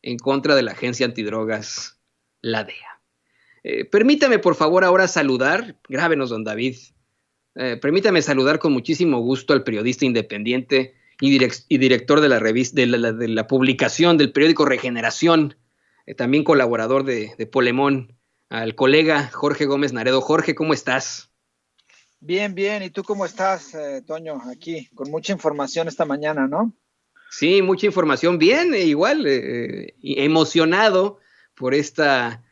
en contra de la agencia antidrogas, la DEA. Permítame, por favor, ahora saludar, grábenos, don David, permítame saludar con muchísimo gusto al periodista independiente y director de la revista, de la publicación del periódico Regeneración, también colaborador de Polemón, al colega Jorge Gómez Naredo. Jorge, ¿cómo estás? Bien, bien. ¿Y tú cómo estás, Toño? Aquí, con mucha información esta mañana, ¿no? Sí, mucha información. Bien, igual, emocionado por esta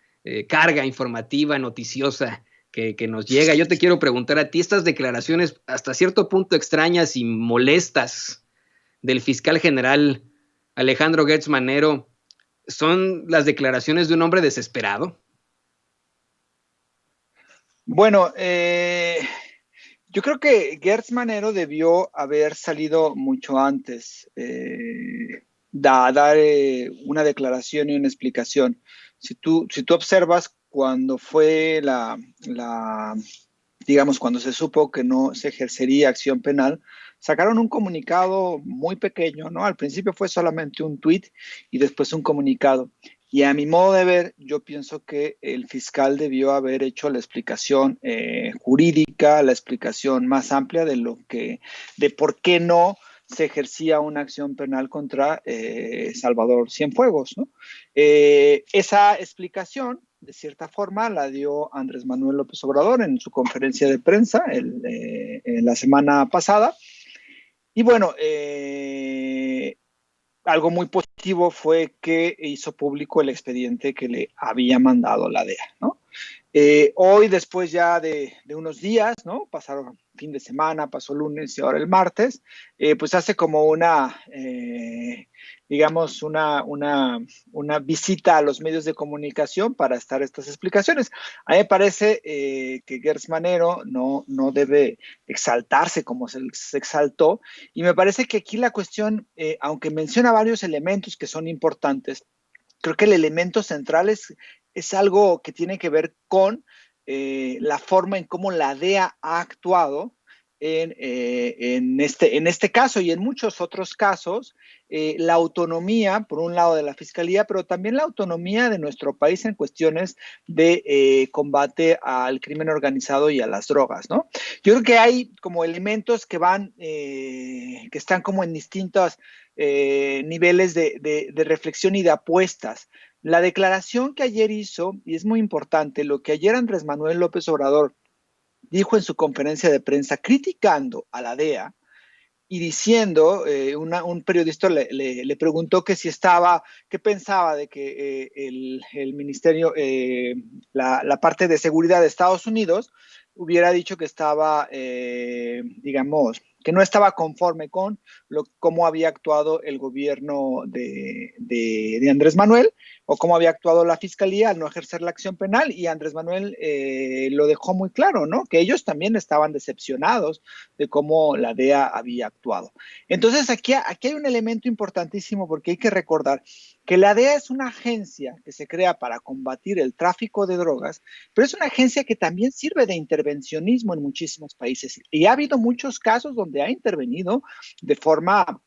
carga informativa, noticiosa que nos llega. Yo te quiero preguntar a ti, estas declaraciones hasta cierto punto extrañas y molestas del fiscal general Alejandro Gertz Manero, ¿son las declaraciones de un hombre desesperado? Bueno, yo creo que Gertz Manero debió haber salido mucho antes a dar una declaración y una explicación. Si tú observas cuando fue digamos, cuando se supo que no se ejercería acción penal, sacaron un comunicado muy pequeño, ¿no? Al principio fue solamente un tuit y después un comunicado. Y a mi modo de ver, yo pienso que el fiscal debió haber hecho la explicación jurídica, la explicación más amplia de por qué no se ejercía una acción penal contra Salvador Cienfuegos, ¿no? Esa explicación, de cierta forma, la dio Andrés Manuel López Obrador en su conferencia de prensa la semana pasada. Y bueno, algo muy positivo fue que hizo público el expediente que le había mandado la DEA, ¿no? Hoy, después ya de unos días, ¿no? Pasaron fin de semana, pasó lunes y ahora el martes, pues hace como digamos, una visita a los medios de comunicación para estar estas explicaciones. A mí me parece que Gertz Manero no debe exaltarse como se exaltó, y me parece que aquí la cuestión, aunque menciona varios elementos que son importantes, creo que el elemento central es algo que tiene que ver con la forma en cómo la DEA ha actuado en este caso y en muchos otros casos, la autonomía, por un lado, de la Fiscalía, pero también la autonomía de nuestro país en cuestiones de combate al crimen organizado y a las drogas, ¿no? Yo creo que hay como elementos que que están como en distintos niveles de reflexión y de apuestas. La declaración que ayer hizo, y es muy importante, lo que ayer Andrés Manuel López Obrador dijo en su conferencia de prensa criticando a la DEA y diciendo, un periodista le preguntó que qué pensaba de que el ministerio, la parte de seguridad de Estados Unidos hubiera dicho que estaba, digamos, que no estaba conforme con cómo había actuado el gobierno de Andrés Manuel o cómo había actuado la fiscalía al no ejercer la acción penal, y Andrés Manuel lo dejó muy claro, ¿no? Que ellos también estaban decepcionados de cómo la DEA había actuado. Entonces, aquí hay un elemento importantísimo, porque hay que recordar que la DEA es una agencia que se crea para combatir el tráfico de drogas, pero es una agencia que también sirve de intervencionismo en muchísimos países. Y ha habido muchos casos donde ha intervenido de forma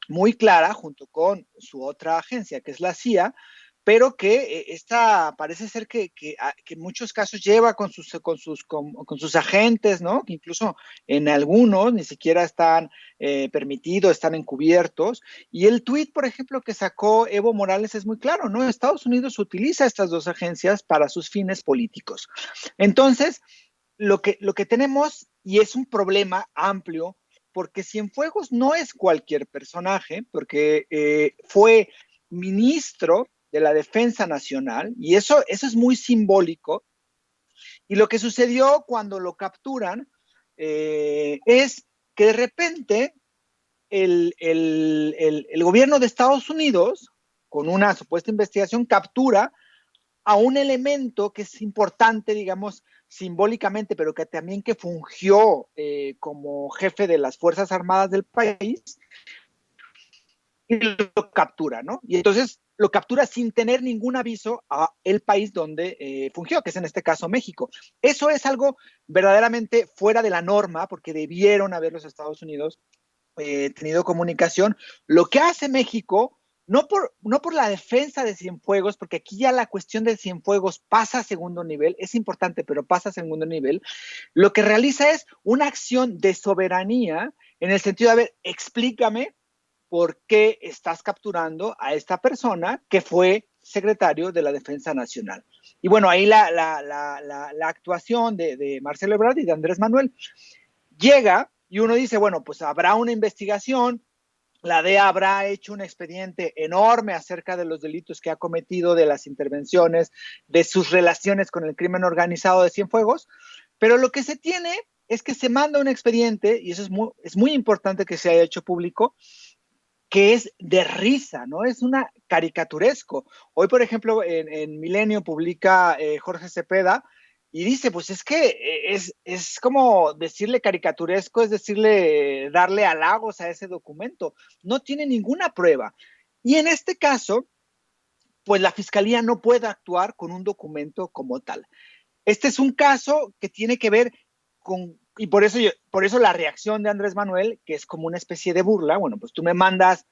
muy clara junto con su otra agencia, que es la CIA, pero que esta parece ser que en muchos casos lleva con sus agentes, ¿no? Que incluso en algunos ni siquiera están permitidos, están encubiertos. Y el tuit, por ejemplo, que sacó Evo Morales es muy claro, ¿no? Estados Unidos utiliza estas dos agencias para sus fines políticos. Entonces, lo que tenemos, y es un problema amplio, porque Cienfuegos no es cualquier personaje, porque fue ministro de la Defensa Nacional, y eso es muy simbólico. Y lo que sucedió cuando lo capturan es que de repente el gobierno de Estados Unidos, con una supuesta investigación, captura a un elemento que es importante, digamos, simbólicamente, pero que también que fungió como jefe de las Fuerzas Armadas del país, y lo captura, ¿no? Y entonces lo captura sin tener ningún aviso a el país donde fungió, que es en este caso México. Eso es algo verdaderamente fuera de la norma, porque debieron haber los Estados Unidos tenido comunicación. Lo que hace México no por la defensa de Cienfuegos, porque aquí ya la cuestión de Cienfuegos pasa a segundo nivel, es importante, pero pasa a segundo nivel. Lo que realiza es una acción de soberanía en el sentido de, a ver, explícame por qué estás capturando a esta persona que fue secretario de la Defensa Nacional. Y bueno, ahí la actuación de Marcelo Ebrard y de Andrés Manuel llega y uno dice, bueno, pues habrá una investigación, la DEA habrá hecho un expediente enorme acerca de los delitos que ha cometido, de las intervenciones, de sus relaciones con el crimen organizado de Cienfuegos, pero lo que se tiene es que se manda un expediente, y eso es muy importante que se haya hecho público, que es de risa, ¿no? Es una caricaturesco. Hoy, por ejemplo, en Milenio publica Jorge Cepeda y dice, pues es que es como decirle caricaturesco, es decirle, darle halagos a ese documento. No tiene ninguna prueba. Y en este caso, pues la Fiscalía no puede actuar con un documento como tal. Este es un caso que tiene que ver con, y por eso la reacción de Andrés Manuel, que es como una especie de burla, bueno, pues tú me mandas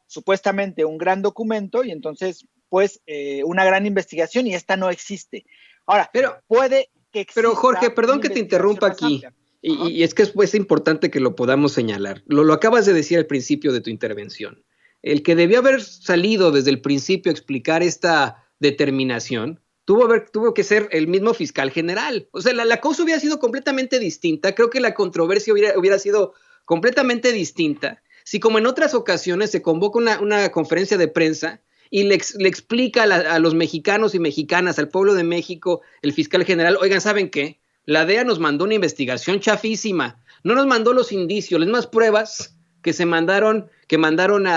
supuestamente un gran documento y entonces, pues, una gran investigación y esta no existe. Ahora, puede que exista. Pero Jorge, perdón que te interrumpa aquí, y es que es importante que lo podamos señalar. Lo acabas de decir al principio de tu intervención. El que debió haber salido desde el principio a explicar esta determinación tuvo que ser el mismo fiscal general. O sea, la cosa hubiera sido completamente distinta. Creo que la controversia hubiera sido completamente distinta si, como en otras ocasiones, se convoca una conferencia de prensa y le explica a los mexicanos y mexicanas, al pueblo de México, el fiscal general, oigan, ¿saben qué? La DEA nos mandó una investigación chafísima, no nos mandó los indicios, las más pruebas que mandaron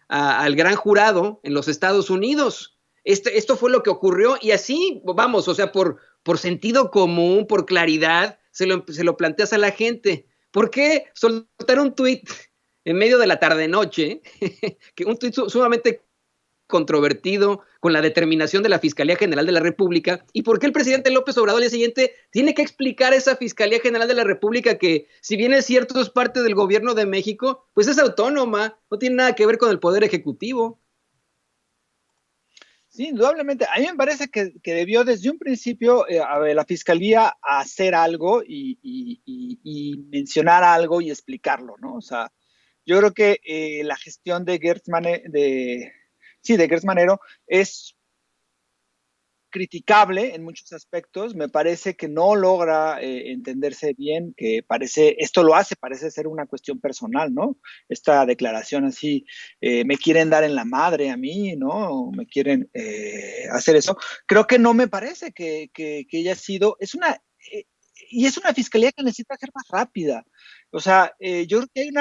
al gran jurado en los Estados Unidos. Esto fue lo que ocurrió y así, vamos, o sea, por sentido común, por claridad, se lo planteas a la gente. ¿Por qué soltar un tuit en medio de la tarde-noche, que un tuit sumamente controvertido con la determinación de la Fiscalía General de la República? ¿Y por qué el presidente López Obrador al día siguiente tiene que explicar a esa Fiscalía General de la República que, si bien es cierto, es parte del gobierno de México, pues es autónoma, no tiene nada que ver con el Poder Ejecutivo? Sí, indudablemente. A mí me parece que debió desde un principio la Fiscalía hacer algo y mencionar algo y explicarlo, ¿no? O sea, yo creo que la gestión de Gertz Manero es criticable en muchos aspectos. Me parece que no logra entenderse bien, que parece ser una cuestión personal, ¿no? Esta declaración así, me quieren dar en la madre a mí, ¿no? Me quieren hacer eso. Creo que no me parece que ella ha sido, y es una fiscalía que necesita ser más rápida. O sea, yo creo que hay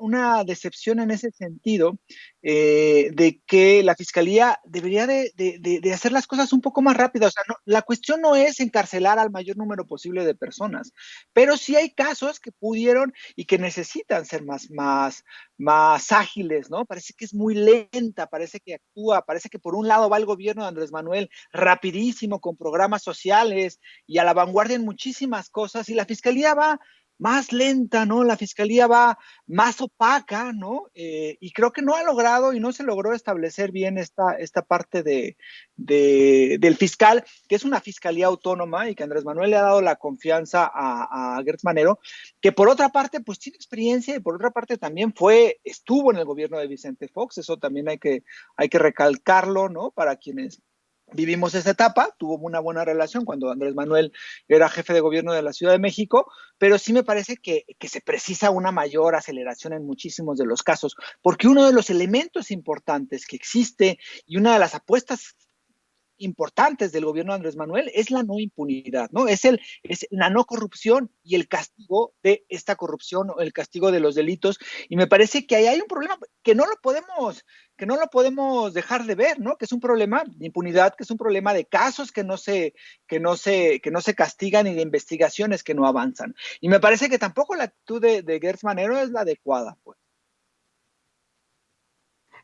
una decepción en ese sentido, de que la fiscalía debería de hacer las cosas un poco más rápidas. O sea, la cuestión no es encarcelar al mayor número posible de personas, pero sí hay casos que pudieron y que necesitan ser más ágiles, ¿no? Parece que es muy lenta, parece que actúa, parece que por un lado va el gobierno de Andrés Manuel rapidísimo con programas sociales y a la vanguardia en muchísimas cosas, y la fiscalía va más lenta, ¿no? La fiscalía va más opaca, ¿no? Y creo que no ha logrado y no se logró establecer bien esta parte del fiscal, que es una fiscalía autónoma y que Andrés Manuel le ha dado la confianza a Gertz Manero, que por otra parte, pues tiene experiencia y por otra parte también estuvo en el gobierno de Vicente Fox. Eso también hay que recalcarlo, ¿no? Para quienes vivimos esa etapa. Tuvo una buena relación cuando Andrés Manuel era jefe de gobierno de la Ciudad de México, pero sí me parece que se precisa una mayor aceleración en muchísimos de los casos, porque uno de los elementos importantes que existe y una de las apuestas importantes del gobierno de Andrés Manuel es la no impunidad, ¿no? Es la no corrupción y el castigo de esta corrupción, o el castigo de los delitos, y me parece que ahí hay un problema que no lo podemos dejar de ver, ¿no? Que es un problema de impunidad, que es un problema de casos que no se castigan y de investigaciones que no avanzan. Y me parece que tampoco la actitud de Gertz Manero es la adecuada, pues.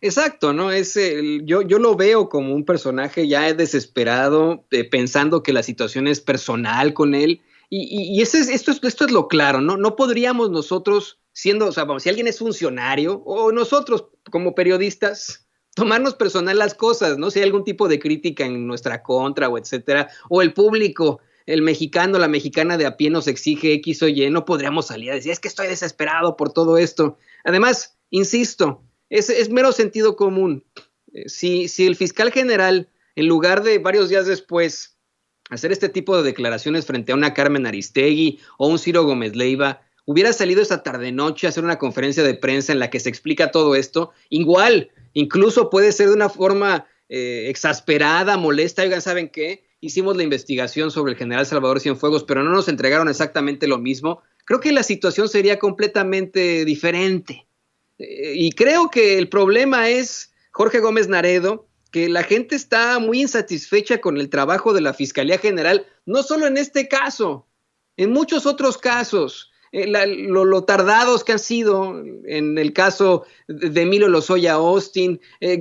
Exacto, ¿no? Yo lo veo como un personaje ya desesperado, pensando que la situación es personal con él. Y esto es lo claro, ¿no? No podríamos nosotros, o sea, vamos, si alguien es funcionario, o nosotros como periodistas, tomarnos personal las cosas, ¿no? Si hay algún tipo de crítica en nuestra contra o etcétera, o el público, el mexicano, la mexicana de a pie nos exige X o Y, no podríamos salir a decir, es que estoy desesperado por todo esto. Además, insisto, es mero sentido común. Si el fiscal general, en lugar de varios días después hacer este tipo de declaraciones frente a una Carmen Aristegui o un Ciro Gómez Leiva, hubiera salido esa tarde-noche a hacer una conferencia de prensa en la que se explica todo esto, igual, incluso puede ser de una forma exasperada, molesta, oigan, ¿saben qué? Hicimos la investigación sobre el general Salvador Cienfuegos, pero no nos entregaron exactamente lo mismo. Creo que la situación sería completamente diferente. Y creo que el problema es, Jorge Gómez Naredo, que la gente está muy insatisfecha con el trabajo de la Fiscalía General, no solo en este caso, en muchos otros casos. Lo tardados que han sido en el caso de Emilio Lozoya Austin,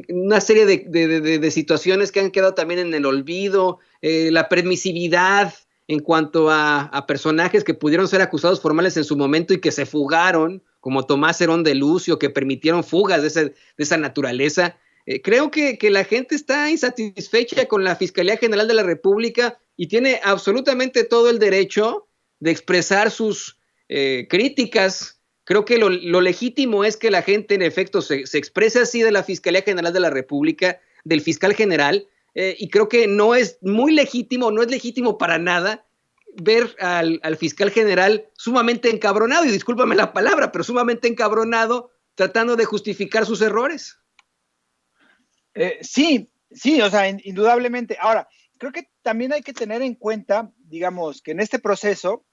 una serie de situaciones que han quedado también en el olvido, la permisividad en cuanto a personajes que pudieron ser acusados formales en su momento y que se fugaron, como Tomás Herón de Lucio, que permitieron fugas de esa naturaleza. Creo que la gente está insatisfecha con la Fiscalía General de la República y tiene absolutamente todo el derecho de expresar sus críticas. Creo que lo legítimo es que la gente en efecto se exprese así de la Fiscalía General de la República, del fiscal general, y creo que no es muy legítimo, no es legítimo para nada ver al fiscal general sumamente encabronado, y discúlpame la palabra, pero sumamente encabronado, tratando de justificar sus errores. Sí, o sea, indudablemente. Ahora, creo que también hay que tener en cuenta, digamos, que en este proceso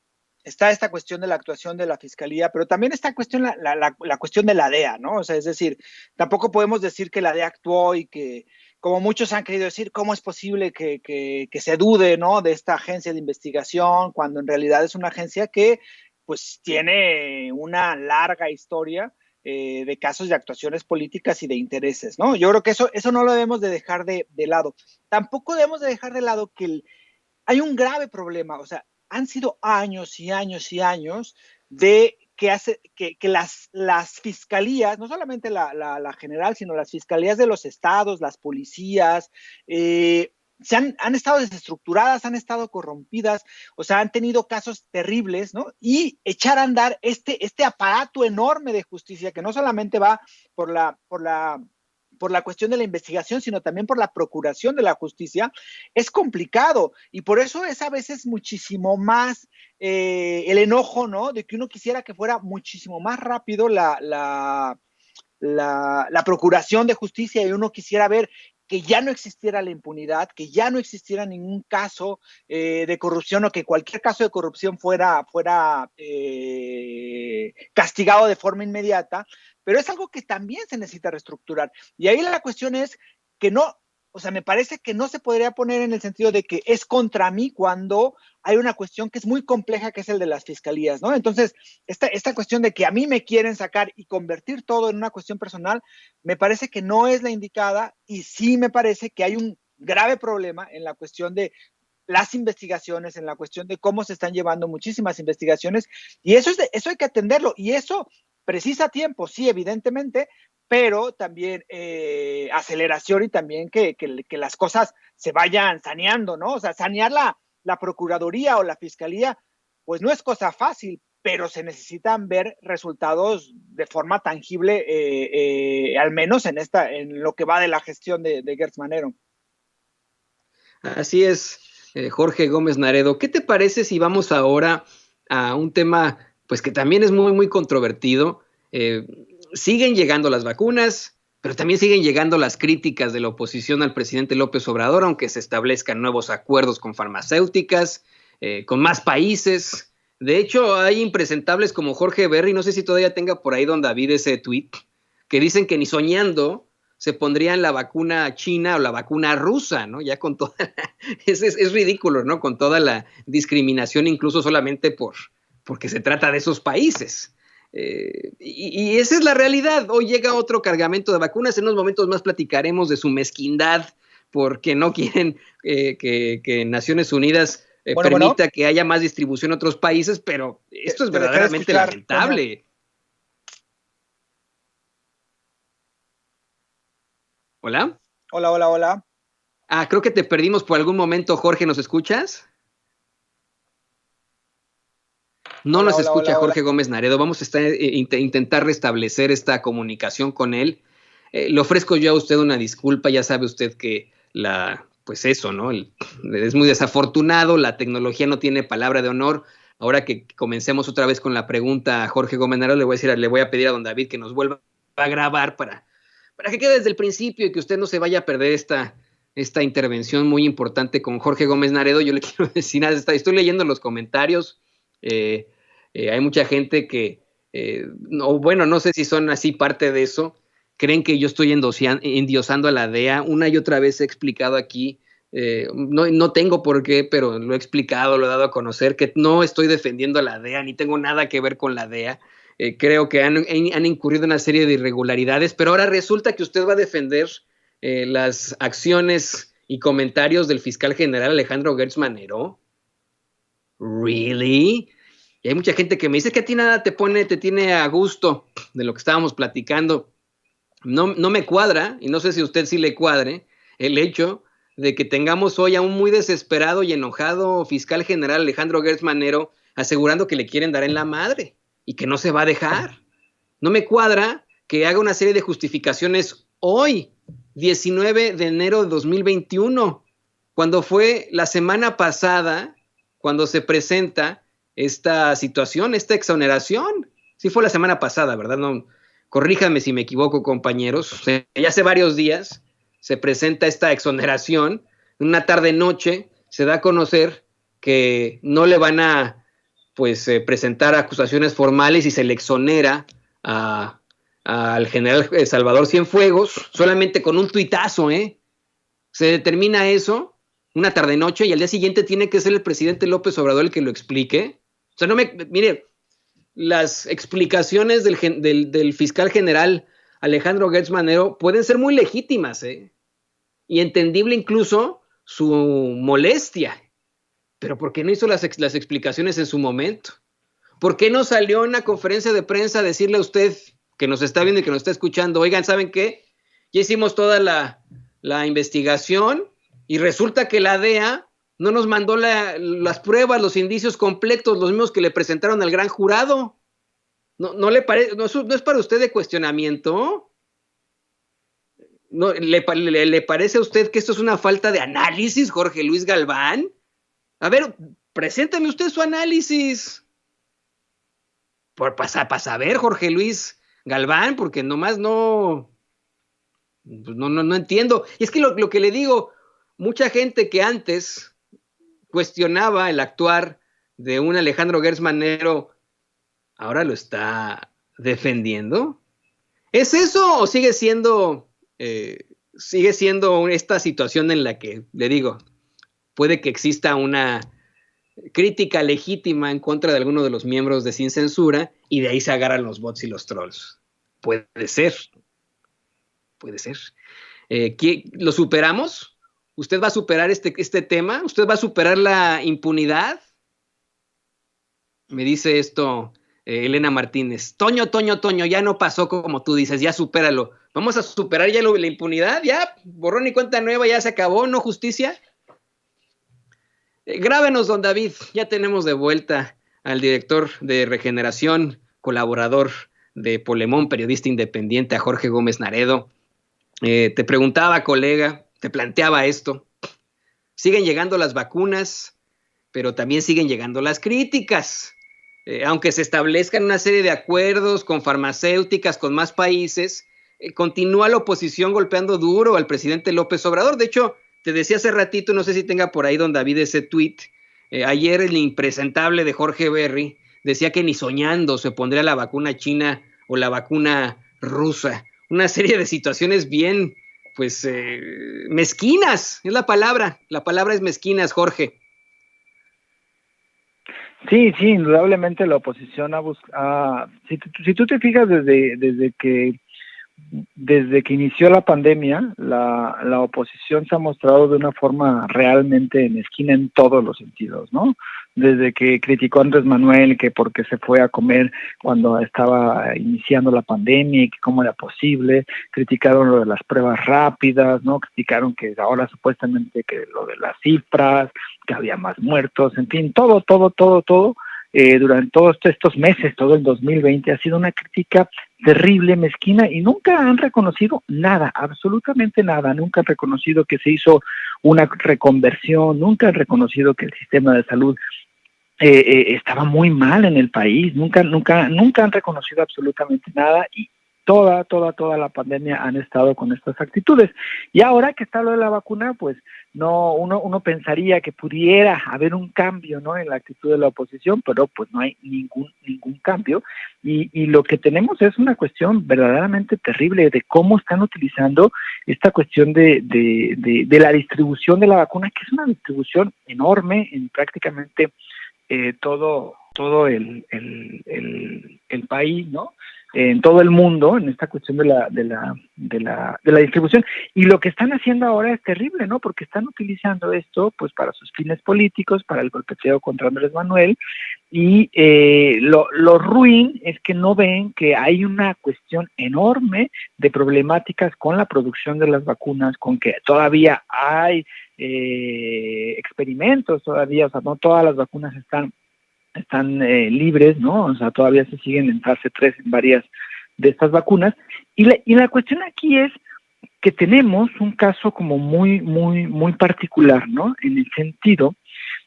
está esta cuestión de la actuación de la Fiscalía, pero también está la cuestión de la DEA, ¿no? O sea, es decir, tampoco podemos decir que la DEA actuó y que, como muchos han querido decir, ¿cómo es posible que se dude, ¿no?, de esta agencia de investigación, cuando en realidad es una agencia que, pues, tiene una larga historia de casos de actuaciones políticas y de intereses, ¿no? Yo creo que eso no lo debemos de dejar de lado. Tampoco debemos de dejar de lado que hay un grave problema, o sea, han sido años y años y años de que las fiscalías, no solamente la general, sino las fiscalías de los estados, las policías, han estado desestructuradas, han estado corrompidas, o sea, han tenido casos terribles, ¿no? Y echar a andar este aparato enorme de justicia que no solamente va por la cuestión de la investigación, sino también por la procuración de la justicia, es complicado. Y por eso es a veces muchísimo más el enojo, ¿no?, de que uno quisiera que fuera muchísimo más rápido la procuración de justicia, y uno quisiera ver que ya no existiera la impunidad, que ya no existiera ningún caso de corrupción, o que cualquier caso de corrupción fuera castigado de forma inmediata, pero es algo que también se necesita reestructurar. Y ahí la cuestión es que no, o sea, me parece que no se podría poner en el sentido de que es contra mí cuando hay una cuestión que es muy compleja, que es el de las fiscalías, ¿no? Entonces, esta cuestión de que a mí me quieren sacar y convertir todo en una cuestión personal, me parece que no es la indicada, y sí me parece que hay un grave problema en la cuestión de las investigaciones, en la cuestión de cómo se están llevando muchísimas investigaciones, y eso hay que atenderlo, y eso precisa tiempo, sí, evidentemente, pero también aceleración, y también que las cosas se vayan saneando, ¿no? O sea, sanear la Procuraduría o la Fiscalía, pues no es cosa fácil, pero se necesitan ver resultados de forma tangible, al menos en lo que va de la gestión de Gertz Manero. Así es, Jorge Gómez Naredo. ¿Qué te parece si vamos ahora a un tema, pues, que también es muy, muy controvertido? Siguen llegando las vacunas, pero también siguen llegando las críticas de la oposición al presidente López Obrador, aunque se establezcan nuevos acuerdos con farmacéuticas, con más países. De hecho, hay impresentables como Jorge Berry, no sé si todavía tenga por ahí don David ese tweet, que dicen que ni soñando se pondrían la vacuna china o la vacuna rusa, ¿no? Ya con toda es ridículo, ¿no? Con toda la discriminación, incluso solamente porque se trata de esos países. Y esa es la realidad. Hoy llega otro cargamento de vacunas. En unos momentos más platicaremos de su mezquindad porque no quieren que Naciones Unidas permita que haya más distribución en otros países, pero esto es verdaderamente lamentable. ¿Hola? Hola, hola, hola. Creo que te perdimos por algún momento, Jorge, ¿nos escuchas? No Hola, nos hola, escucha hola, hola. Jorge Gómez Naredo. Vamos a intentar restablecer esta comunicación con él. Le ofrezco yo a usted una disculpa. Ya sabe usted que pues eso, ¿no? Es muy desafortunado. La tecnología no tiene palabra de honor. Ahora que comencemos otra vez con la pregunta a Jorge Gómez Naredo, le voy a pedir a don David que nos vuelva a grabar para que quede desde el principio y que usted no se vaya a perder esta intervención muy importante con Jorge Gómez Naredo. Yo le quiero decir, estoy leyendo los comentarios. Hay mucha gente que, no sé si son así parte de eso, creen que yo estoy endiosando a la DEA. Una y otra vez he explicado aquí, no tengo por qué, pero lo he explicado, lo he dado a conocer, que no estoy defendiendo a la DEA, ni tengo nada que ver con la DEA. Creo que han incurrido en una serie de irregularidades, pero ahora resulta que usted va a defender las acciones y comentarios del fiscal general Alejandro Gertz Manero. ¿Really? Y hay mucha gente que me dice que a ti nada te tiene a gusto de lo que estábamos platicando. No me cuadra, y no sé si a usted sí le cuadre, el hecho de que tengamos hoy a un muy desesperado y enojado fiscal general Alejandro Gertz Manero asegurando que le quieren dar en la madre y que no se va a dejar. No me cuadra que haga una serie de justificaciones hoy, 19 de enero de 2021, cuando fue la semana pasada, cuando se presenta esta situación, esta exoneración. Sí fue la semana pasada, ¿verdad? No, corríjame si me equivoco, compañeros. O sea, ya hace varios días se presenta esta exoneración. Una tarde-noche se da a conocer que no le van a presentar acusaciones formales y se le exonera al general Salvador Cienfuegos solamente con un tuitazo, ¿eh? Se determina eso una tarde-noche y al día siguiente tiene que ser el presidente López Obrador el que lo explique. O sea, mire, las explicaciones del fiscal general Alejandro Gertz Manero pueden ser muy legítimas, ¿eh? Y entendible incluso su molestia, pero ¿por qué no hizo las explicaciones en su momento? ¿Por qué no salió en una conferencia de prensa a decirle a usted que nos está viendo y que nos está escuchando, oigan, ¿saben qué? Ya hicimos toda la investigación y resulta que la DEA no nos mandó las pruebas, los indicios completos, los mismos que le presentaron al gran jurado. ¿No le parece? ¿No es para usted de cuestionamiento? ¿Le parece a usted que esto es una falta de análisis, Jorge Luis Galván? A ver, preséntame usted su análisis. Para saber, Jorge Luis Galván, porque nomás no entiendo. Y es que lo que le digo, mucha gente que antes cuestionaba el actuar de un Alejandro Gertz Manero, ahora lo está defendiendo. ¿Es eso o sigue siendo esta situación en la que, le digo, puede que exista una crítica legítima en contra de alguno de los miembros de Sin Censura y de ahí se agarran los bots y los trolls? Puede ser, puede ser. ¿Lo superamos? ¿Usted va a superar este tema? ¿Usted va a superar la impunidad? Me dice esto Elena Martínez. Toño, ya no pasó como tú dices, ya supéralo. ¿Vamos a superar ya la impunidad? ¿Ya? ¿Borrón y cuenta nueva? ¿Ya se acabó? ¿No justicia? Grábenos, don David. Ya tenemos de vuelta al director de Regeneración, colaborador de Polemón, periodista independiente, a Jorge Gómez Naredo. Te preguntaba, colega, te planteaba esto. Siguen llegando las vacunas, pero también siguen llegando las críticas. Aunque se establezcan una serie de acuerdos con farmacéuticas, con más países, continúa la oposición golpeando duro al presidente López Obrador. De hecho, te decía hace ratito, no sé si tenga por ahí don David ese tweet, ayer el impresentable de Jorge Berry decía que ni soñando se pondría la vacuna china o la vacuna rusa. Una serie de situaciones bien, mezquinas, es la palabra es mezquinas, Jorge. Sí, indudablemente la oposición si tú te fijas desde que desde que inició la pandemia, la oposición se ha mostrado de una forma realmente mezquina en todos los sentidos, ¿no? Desde que criticó a Andrés Manuel, que porque se fue a comer cuando estaba iniciando la pandemia y que cómo era posible, criticaron lo de las pruebas rápidas, ¿no? Criticaron que ahora supuestamente que lo de las cifras, que había más muertos, en fin, todo. Durante todos estos meses, todo el 2020, ha sido una crítica terrible, mezquina, y nunca han reconocido nada, absolutamente nada, nunca han reconocido que se hizo una reconversión, nunca han reconocido que el sistema de salud estaba muy mal en el país, nunca han reconocido absolutamente nada, y toda la pandemia han estado con estas actitudes. Y ahora que está lo de la vacuna, pues no, uno pensaría que pudiera haber un cambio, ¿no?, en la actitud de la oposición, pero pues no hay ningún cambio, y lo que tenemos es una cuestión verdaderamente terrible de cómo están utilizando esta cuestión de la distribución de la vacuna, que es una distribución enorme en prácticamente todo el país, ¿no?, en todo el mundo, en esta cuestión de la distribución. Y lo que están haciendo ahora es terrible, ¿no?, porque están utilizando esto pues para sus fines políticos, para el golpeteo contra Andrés Manuel, y lo ruin es que no ven que hay una cuestión enorme de problemáticas con la producción de las vacunas, con que todavía hay experimentos todavía, o sea, no todas las vacunas están libres, ¿no? O sea, todavía se siguen en fase 3 en varias de estas vacunas. Y la cuestión aquí es que tenemos un caso como muy particular, ¿no?, en el sentido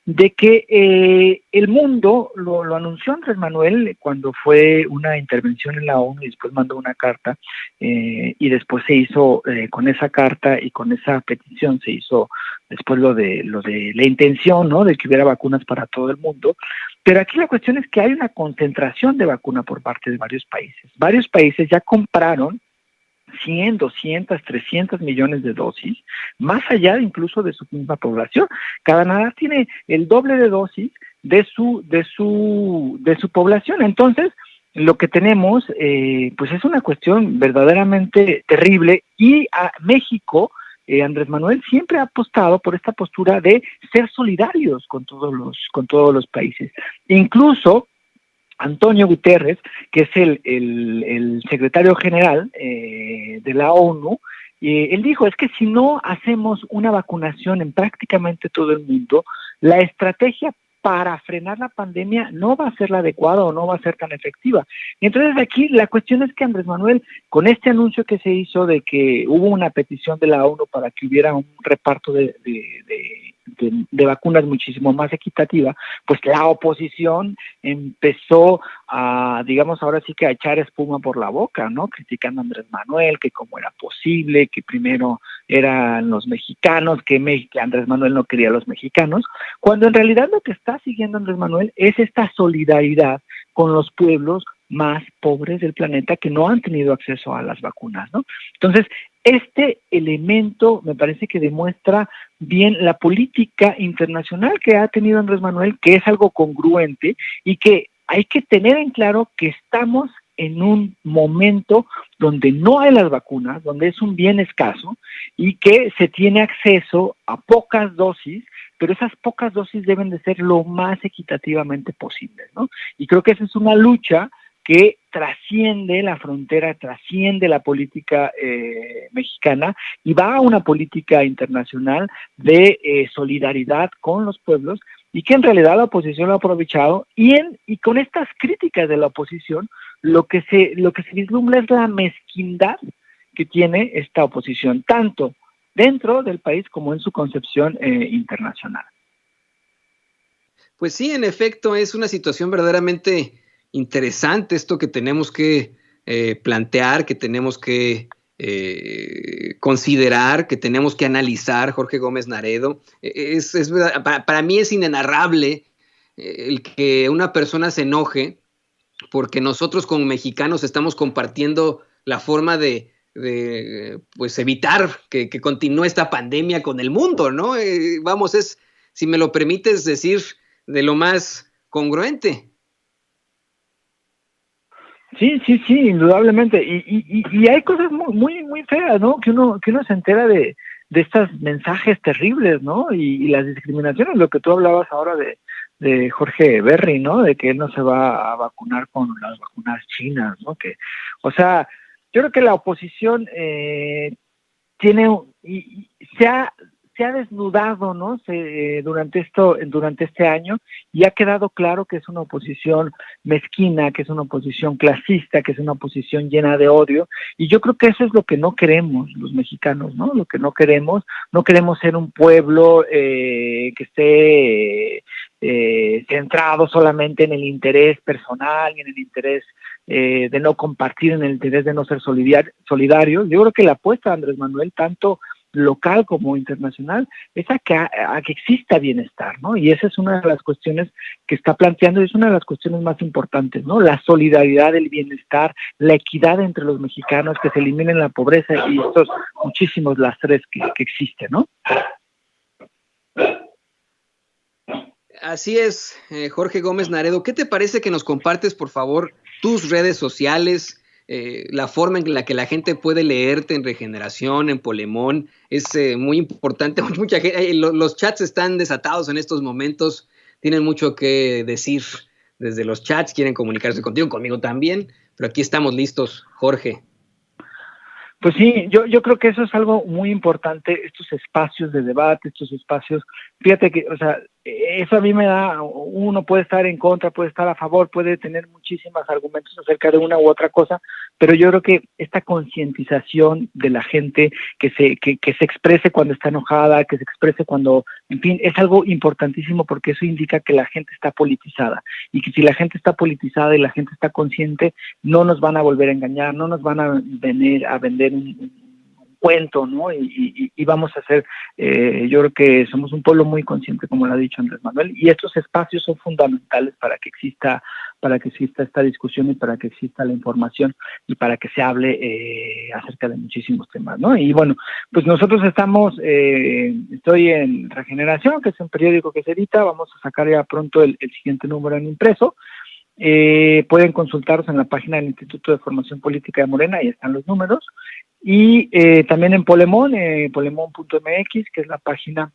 de que el mundo lo anunció Andrés Manuel cuando fue una intervención en la ONU, y después mandó una carta, y después se hizo con esa carta y con esa petición se hizo después lo de la intención, ¿no?, de que hubiera vacunas para todo el mundo. Pero aquí la cuestión es que hay una concentración de vacuna por parte de varios países. Varios países ya compraron 100, 200, 300 millones de dosis, más allá incluso de su misma población. Canadá tiene el doble de dosis de su población. Entonces, lo que tenemos pues es una cuestión verdaderamente terrible, y a México, Andrés Manuel siempre ha apostado por esta postura de ser solidarios con todos los países. Incluso Antonio Guterres, que es el secretario general de la ONU, él dijo, es que si no hacemos una vacunación en prácticamente todo el mundo, la estrategia para frenar la pandemia no va a ser la adecuada o no va a ser tan efectiva. Y entonces aquí la cuestión es que Andrés Manuel, con este anuncio que se hizo de que hubo una petición de la ONU para que hubiera un reparto de vacunas muchísimo más equitativa, pues la oposición empezó a, digamos, ahora sí que a echar espuma por la boca, ¿no?, criticando a Andrés Manuel, que cómo era posible, que primero eran los mexicanos, que Andrés Manuel no quería a los mexicanos, cuando en realidad lo que está siguiendo Andrés Manuel es esta solidaridad con los pueblos más pobres del planeta que no han tenido acceso a las vacunas, ¿no? Entonces, este elemento me parece que demuestra bien la política internacional que ha tenido Andrés Manuel, que es algo congruente, y que hay que tener en claro que estamos en un momento donde no hay las vacunas, donde es un bien escaso y que se tiene acceso a pocas dosis, pero esas pocas dosis deben de ser lo más equitativamente posible, ¿no? Y creo que esa es una lucha que trasciende la frontera, trasciende la política mexicana y va a una política internacional de solidaridad con los pueblos, y que en realidad la oposición lo ha aprovechado, y con estas críticas de la oposición lo que se vislumbra es la mezquindad que tiene esta oposición, tanto dentro del país como en su concepción internacional. Pues sí, en efecto, es una situación verdaderamente interesante esto que tenemos que plantear, que tenemos que considerar, que tenemos que analizar, Jorge Gómez Naredo. Para mí es inenarrable el que una persona se enoje porque nosotros como mexicanos estamos compartiendo la forma de pues evitar que continúe esta pandemia con el mundo, ¿no? Vamos, es, si me lo permites decir, de lo más congruente. Sí, sí, sí, indudablemente. Y hay cosas muy feas, ¿no? Que uno se entera de estos mensajes terribles, ¿no? Y las discriminaciones, lo que tú hablabas ahora de Jorge Berry, ¿no? De que él no se va a vacunar con las vacunas chinas, ¿no? Que, o sea, yo creo que la oposición tiene y se ha desnudado, ¿no? Durante este año, y ha quedado claro que es una oposición mezquina, que es una oposición clasista, que es una oposición llena de odio, y yo creo que eso es lo que no queremos los mexicanos, ¿no? Lo que no queremos ser un pueblo que esté centrado solamente en el interés personal y en el interés de no compartir, en el interés de no ser solidarios. Yo creo que la apuesta de Andrés Manuel, tanto local como internacional, es a que exista bienestar, ¿no? Y esa es una de las cuestiones que está planteando, y es una de las cuestiones más importantes, ¿no? La solidaridad, el bienestar, la equidad entre los mexicanos, que se eliminen la pobreza y estos muchísimos lastres que existen, ¿no? Así es, Jorge Gómez Naredo. ¿Qué te parece que nos compartes, por favor, tus redes sociales, la forma en la que la gente puede leerte en Regeneración, en Polemón? Es muy importante. Mucha gente, los chats están desatados en estos momentos, tienen mucho que decir desde los chats, quieren comunicarse contigo, conmigo también, pero aquí estamos listos, Jorge. Pues sí, yo creo que eso es algo muy importante, estos espacios de debate, estos espacios, fíjate que, o sea, eso a mí me da, uno puede estar en contra, puede estar a favor, puede tener muchísimos argumentos acerca de una u otra cosa, pero yo creo que esta concientización de la gente, que se exprese cuando está enojada, que se exprese cuando, en fin, es algo importantísimo, porque eso indica que la gente está politizada, y que si la gente está politizada y la gente está consciente, no nos van a volver a engañar, no nos van a venir a vender un cuento, ¿no? Y vamos a hacer, yo creo que somos un pueblo muy consciente, como lo ha dicho Andrés Manuel, y estos espacios son fundamentales para que exista esta discusión y para que exista la información y para que se hable acerca de muchísimos temas, ¿no? Y bueno, pues nosotros estoy en Regeneración, que es un periódico que se edita, vamos a sacar ya pronto el siguiente número en impreso. Pueden consultarlos en la página del Instituto de Formación Política de Morena, ahí están los números, y también en Polemón, polemón.mx, que es la página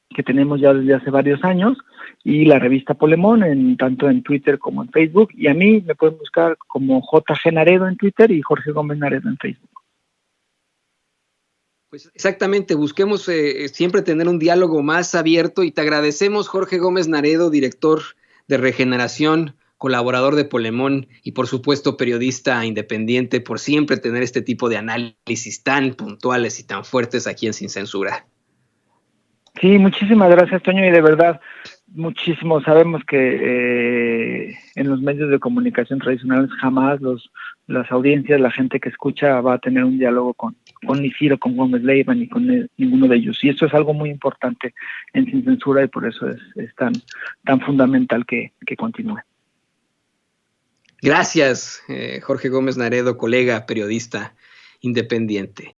que tenemos ya desde hace varios años, y la revista Polemón, tanto en Twitter como en Facebook, y a mí me pueden buscar como JG Naredo en Twitter y Jorge Gómez Naredo en Facebook. Pues exactamente, busquemos siempre tener un diálogo más abierto, y te agradecemos, Jorge Gómez Naredo, director de Regeneración, colaborador de Polemón y por supuesto periodista independiente, por siempre tener este tipo de análisis tan puntuales y tan fuertes aquí en Sin Censura. Sí, muchísimas gracias, Toño, y de verdad, muchísimo. Sabemos que en los medios de comunicación tradicionales jamás las audiencias, la gente que escucha va a tener un diálogo con ni Ciro, con Gómez Leiva, ni con ninguno de ellos. Y esto es algo muy importante en Sin Censura, y por eso es tan fundamental que continúe. Gracias, Jorge Gómez Naredo, colega periodista independiente.